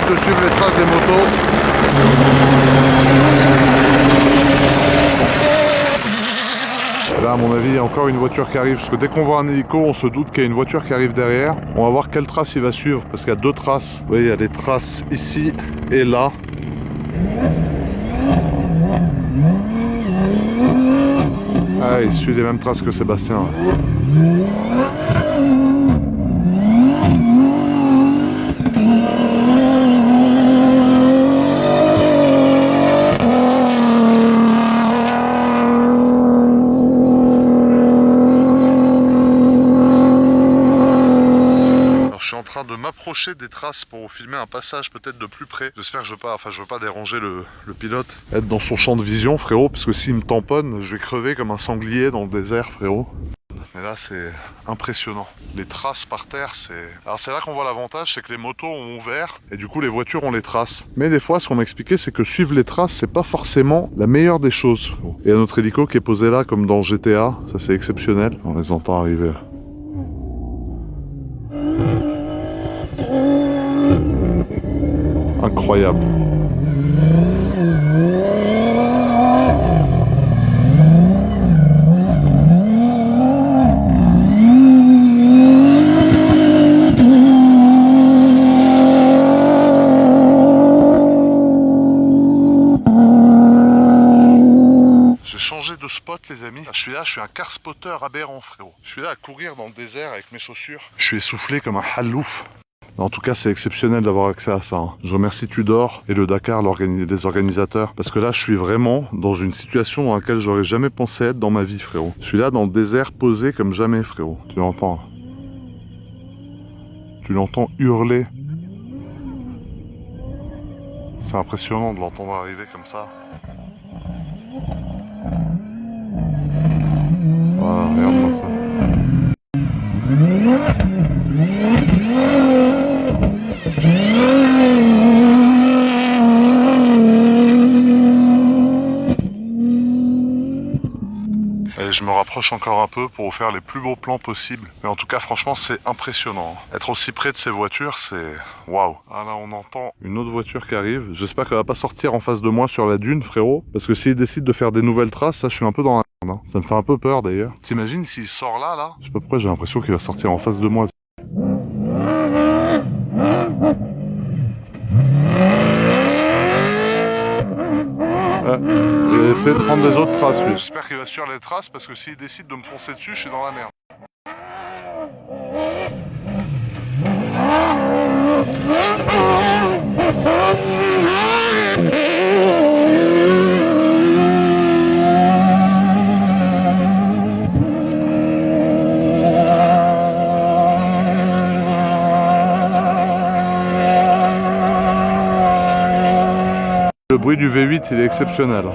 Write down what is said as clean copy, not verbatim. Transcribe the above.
juste de suivre les traces des motos. Là, à mon avis, il y a encore une voiture qui arrive, parce que dès qu'on voit un hélico, on se doute qu'il y a une voiture qui arrive derrière. On va voir quelle trace il va suivre, parce qu'il y a deux traces. Vous voyez, il y a des traces ici et là. Ah, il suit les mêmes traces que Sébastien. En train de m'approcher des traces pour vous filmer un passage peut-être de plus près. J'espère que je veux pas déranger le pilote. Être dans son champ de vision, frérot, parce que s'il me tamponne, je vais crever comme un sanglier dans le désert, frérot. Mais là, c'est impressionnant. Les traces par terre, c'est... Alors c'est là qu'on voit l'avantage, c'est que les motos ont ouvert et du coup les voitures ont les traces. Mais des fois, ce qu'on m'expliquait, c'est que suivre les traces, c'est pas forcément la meilleure des choses. Et il y a notre hélico qui est posé là, comme dans GTA. Ça, c'est exceptionnel. On les entend arriver là. Incroyable. J'ai changé de spot, les amis. Je suis là, je suis un car spotter aberrant, frérot. Je suis là à courir dans le désert avec mes chaussures. Je suis essoufflé comme un halouf. En tout cas, c'est exceptionnel d'avoir accès à ça. Je remercie Tudor et le Dakar, les organisateurs, parce que là, je suis vraiment dans une situation dans laquelle j'aurais jamais pensé être dans ma vie, frérot. Je suis là dans le désert, posé comme jamais, frérot. Tu l'entends? Tu l'entends hurler. C'est impressionnant de l'entendre arriver comme ça. Voilà, regarde-moi ça. Et je me rapproche encore un peu pour vous faire les plus beaux plans possibles. Mais en tout cas, franchement, c'est impressionnant. Être aussi près de ces voitures, c'est... Waouh. Ah là, on entend une autre voiture qui arrive. J'espère qu'elle va pas sortir en face de moi sur la dune, frérot. Parce que s'il décide de faire des nouvelles traces, ça, je suis un peu dans la merde. Ça me fait un peu peur, d'ailleurs. T'imagines s'il sort là, là? Je sais pas pourquoi, j'ai l'impression qu'il va sortir en face de moi. Il va essayer de prendre des autres traces, lui. J'espère qu'il va suivre les traces, parce que s'il décide de me foncer dessus, je suis dans la merde. Le bruit du V8, il est exceptionnel.